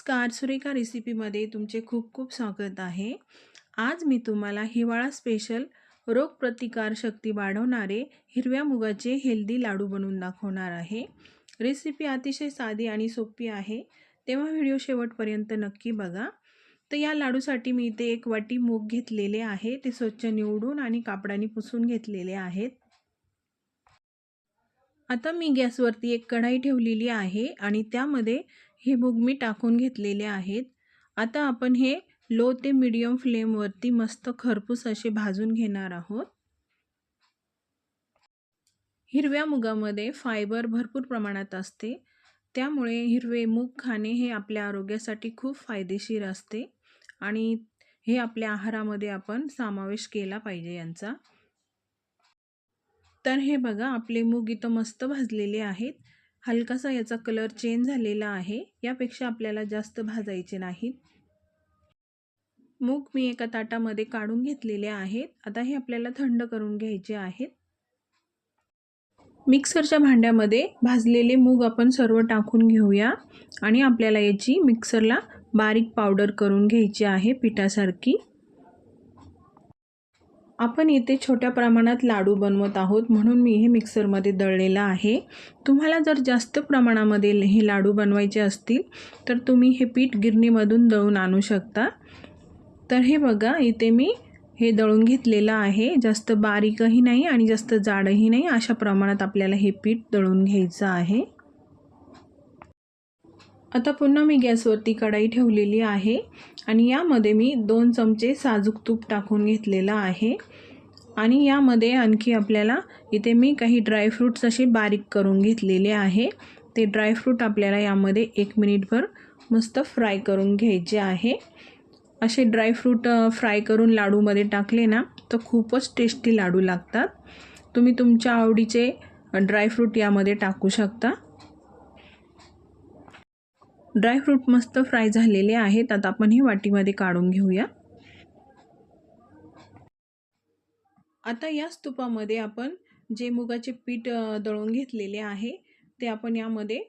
नमस्कार, सुरेखा रेसिपीमध्ये तुमचे खूप खूप स्वागत आहे. आज मी तुम्हाला हिवाळा स्पेशल रोगप्रतिकार शक्ती वाढवणारे हिरव्या मुगाचे हेल्दी लाडू बनवून दाखवणार आहे. रेसिपी अतिशय साधी आणि सोपी आहे, तेव्हा व्हिडिओ शेवटपर्यंत नक्की बघा. तर या लाडूसाठी मी इथे 1 वाटी मूग घेतलेले आहे. ते स्वच्छ निवडून आणि कापडाने पुसून घेतलेले आहेत. आता मी गॅसवरती एक कढाई ठेवलेली आहे आणि त्यामध्ये हे मूग मी टाकून घेतलेले आहेत. आता आपण हे लो ते मीडियम फ्लेमवरती मस्त खरपूस असे भाजून घेणार आहोत. हिरव्या मुगामध्ये फायबर भरपूर प्रमाणात असते, त्यामुळे हिरवे मूग खाणे हे आपल्या आरोग्यासाठी खूप फायदेशीर असते आणि हे आपल्या आहारामध्ये आपण समावेश केला पाहिजे यांचा. तर हे बघा, आपले मूग इथं मस्त भाजलेले आहेत. हलकासा याचा कलर चेंज झालेला आहे. यापेक्षा आपल्याला जास्त भाजायचे नाहीत. मूग मी एका ताटामध्ये काढून घेतलेले आहेत. आता हे आपल्याला थंड करून घ्यायचे आहेत. मिक्सरच्या भांड्यामध्ये भाजलेले मूग आपण सर्व टाकून घेऊया आणि आपल्याला याची मिक्सरला बारीक पावडर करून घ्यायची आहे पिठासारखी. आपण इथे छोट्या प्रमाणात लाडू बनवत आहोत, म्हणून मी हे मिक्सरमध्ये दळलेलं आहे. तुम्हाला जर जास्त प्रमाणामध्ये हे लाडू बनवायचे असतील तर तुम्ही हे पीठ गिरणीमधून दळून आणू शकता. तर हे बघा, इथे मी हे दळून घेतलेलं आहे. जास्त बारीकही नाही आणि जास्त जाडही नाही, अशा प्रमाणात आपल्याला हे पीठ दळून घ्यायचं आहे. आता पुन्हा मी गॅसवरती कढाई ठेवलेली आहे आणि यामध्ये मी 2 चमचे साजूक तूप टाकून घेतलेलं आहे आणि यामध्ये आणखी आपल्याला इथे मी काही ड्रायफ्रूट्स असे बारीक करून घेतलेले आहे. ते ड्रायफ्रूट आपल्याला यामध्ये 1 मिनिटभर मस्त फ्राय करून घ्यायचे आहे. असे ड्रायफ्रूट फ्राय करून लाडूमध्ये टाकले ना तर खूपच टेस्टी लाडू लागतात. तुम्ही तुमच्या आवडीचे ड्रायफ्रूट यामध्ये टाकू शकता. ड्रायफ्रूट मस्त फ्राय झालेले आहेत. आता आपण हे वाटीमध्ये काढून घेऊया. आता याच तुपामध्ये आपण जे मुगाचे पीठ दळून घेतलेले आहे ते आपण यामध्ये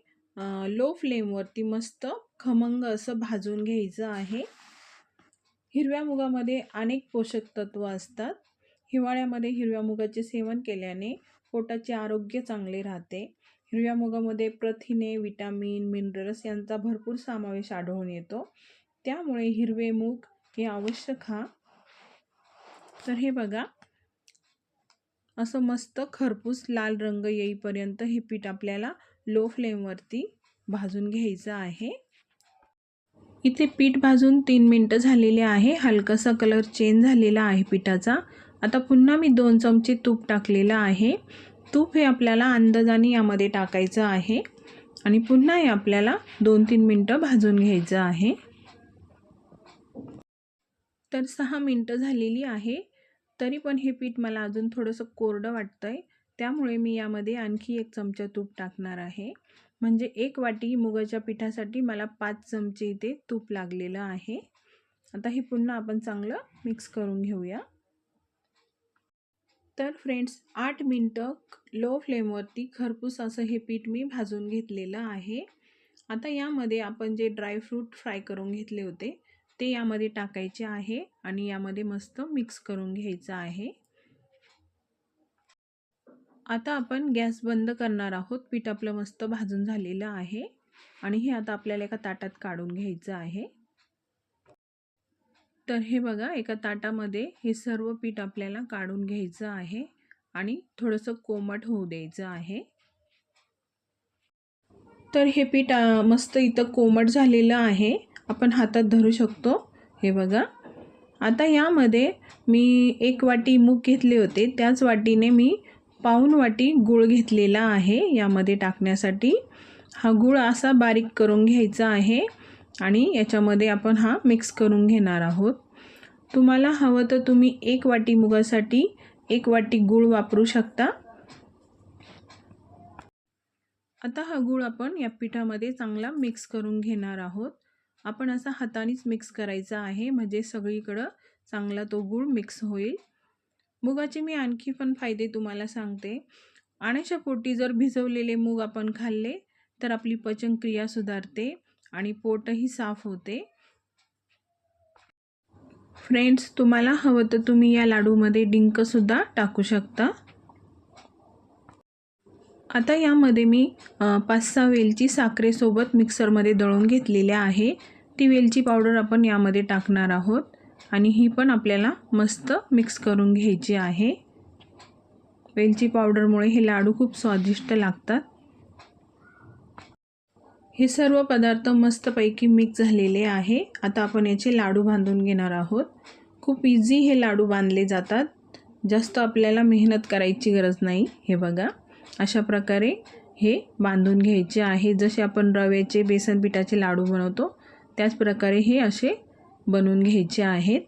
लो फ्लेमवरती मस्त खमंग असं भाजून घ्यायचं आहे. हिरव्या मुगामध्ये अनेक पोषक तत्व असतात. हिवाळ्यामध्ये हिरव्या मुगाचे सेवन केल्याने पोटाचे आरोग्य चांगले राहते. हिरव्या मुगामध्ये प्रथिने, विटामिन, मिनरल्स यांचा भरपूर समावेश आढळून येतो. त्यामुळे हिरवे मूग हे अवश्य खा. तर हे बघा, असं मस्त खरपूस लाल रंग येईपर्यंत हे पीठ आपल्याला लो फ्लेमवरती भाजून घ्यायचं आहे. इथे पीठ भाजून 3 मिनिटं झालेले आहे. हलकासा कलर चेंज झालेला आहे पिठाचा. आता पुन्हा मी 2 चमचे तूप टाकलेलं आहे. तूप हे आपल्याला अंदाजाने यामध्ये टाकायचं आहे आणि पुन्हा हे आपल्याला 2-3 मिनिटं भाजून घ्यायचं आहे. तर 6 मिनिटं झालेली आहे. तरी पण हे पीठ मला अजून थोडंसं कोरडं वाटतंय, त्यामुळे मी यामध्ये आणखी 1 चमचा तूप टाकणार आहे. म्हणजे 1 वाटी मुगाच्या पिठासाठी मला 5 चमचे इथे तूप लागलेलं आहे. आता हे पुन्हा आपण चांगलं मिक्स करून घेऊया. तर फ्रेंड्स, 8 मिनिटं लो फ्लेमवरती खरपूस असं हे पीठ मी भाजून घेतलेलं आहे. आता यामध्ये आपण जे ड्रायफ्रूट फ्राय करून घेतले होते ते यामध्ये टाकायचे आहे आणि यामध्ये मस्त मिक्स करून घ्यायचं आहे. आता आपण गॅस बंद करणार आहोत. पीठ आपलं मस्त भाजून झालेलं आहे आणि हे आता आपल्याला एका ताटात काढून घ्यायचं आहे. तर हे बघा, एका ताटामध्ये हे सर्व पीठ आपल्याला काढून घ्यायचं आहे आणि थोडंसं कोमट होऊ द्यायचं आहे. तर हे पीठ मस्त इथं कोमट झालेलं आहे. आपण हातात धरू शकतो. हे बघा, आता यामध्ये मी 1 वाटी मूग घेतले होते, त्याच वाटीने मी पाऊण वाटी गूळ घेतलेला आहे यामध्ये टाकण्यासाठी. हा गूळ असा बारीक करून घ्यायचा आहे आणि याच्यामध्ये आपण हा मिक्स करून घेणार आहोत. तुम्हाला हवं तर तुम्ही 1 वाटी मुगासाठी 1 वाटी गूळ वापरू शकता. आता हा गूळ आपण या पिठामध्ये चांगला मिक्स करून घेणार आहोत. आपण असा हातानेच मिक्स करायचा आहे, म्हणजे सगळीकडं चांगला तो गूळ मिक्स होईल. मुगाचे मी आणखी पण फायदे तुम्हाला सांगते. आण्याच्या पोटी जर भिजवलेले मूग आपण खाल्ले तर आपली पचनक्रिया सुधारते आणि पोटही साफ होते। फ्रेंड्स, तुम्हाला हवं तर तुम्ही या लाडूमध्ये डिंकसुद्धा टाकू शकता। आता यामध्ये मी 5-6 वेलची साखरेसोबत मिक्सरमध्ये दळून घेतलेल्या आहे। ती वेलची पावडर आपण यामध्ये टाकणार आहोत आणि ही पण आपल्याला मस्त मिक्स करून घ्यायची आहे। वेलची पावडरमुळे हे लाडू खूप स्वादिष्ट लागतात। हे सर्व पदार्थ मस्तपैकी मिक्स झालेले आहे। आता आपण याचे लाडू बांधून घेणार आहोत। खूप इझी हे लाडू बांधले जातात, जास्त आपल्याला मेहनत करायची गरज नाही। हे बघा, अशा प्रकारे हे बांधून घ्यायचे आहे। जसे आपण रव्याचे बेसन पिठाचे लाडू बनवतो त्याच प्रकारे हे असे बनवून घ्यायचे आहेत।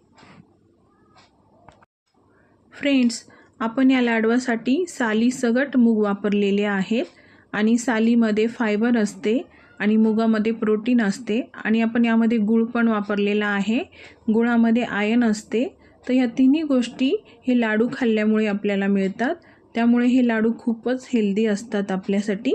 फ्रेंड्स, आपण या लाडवासाठी सालीसकट मूग वापरलेले आहेत आणि सालीमध्ये फायबर असते आणि मुगामध्ये प्रोटीन असते आणि आपण यामध्ये गूळ पण वापरलेला आहे। गुळामध्ये आयर्न असते। तर या तिन्ही गोष्टी हे लाडू खाल्ल्यामुळे आपल्याला मिळतात, त्यामुळे हे लाडू खूपच हेल्दी असतात आपल्यासाठी।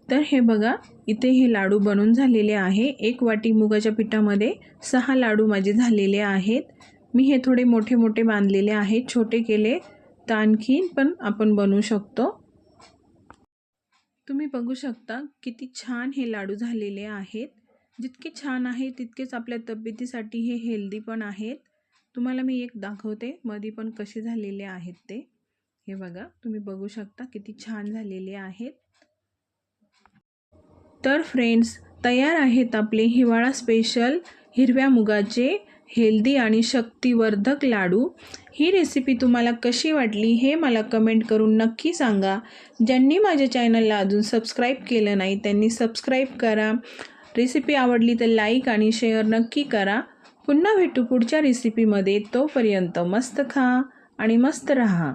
तर हे बघा, इथे हे लाडू बनून झालेले आहे। 1 वाटी मुगाच्या पिठामध्ये 6 लाडू माझे झालेले आहेत। मी हे थोडे मोठे मोठे बांधलेले आहेत, छोटे केले तर आणखीन पण आपण बनवू शकतो। तुम्ही बघू शकता किती छान हे लाडू झालेले आहेत। जितके छान आहे तितकेच आपल्या तब्येतीसाठी हे हेल्दी पण आहेत। तुम्हाला मी एक दाखवते मध्ये पण कसे झालेले आहेत ते। हे बघा, तुम्ही बघू शकता किती छान झालेले आहेत। तर फ्रेंड्स, तयार आहेत आपले हिवाळा स्पेशल हिरव्या मुगाचे हेल्दी आणि शक्तिवर्धक लाडू। ही रेसिपी तुम्हाला कशी वाटली हे मला कमेंट करून नक्की सांगा। ज्यांनी माझ्या चॅनलला अजून सबस्क्राईब केलं नाही त्यांनी सबस्क्राईब करा। रेसिपी आवडली तर लाईक आणि शेअर नक्की करा। पुन्हा भेटू पुढच्या रेसिपीमध्ये। तोपर्यंत मस्त खा आणि मस्त रहा।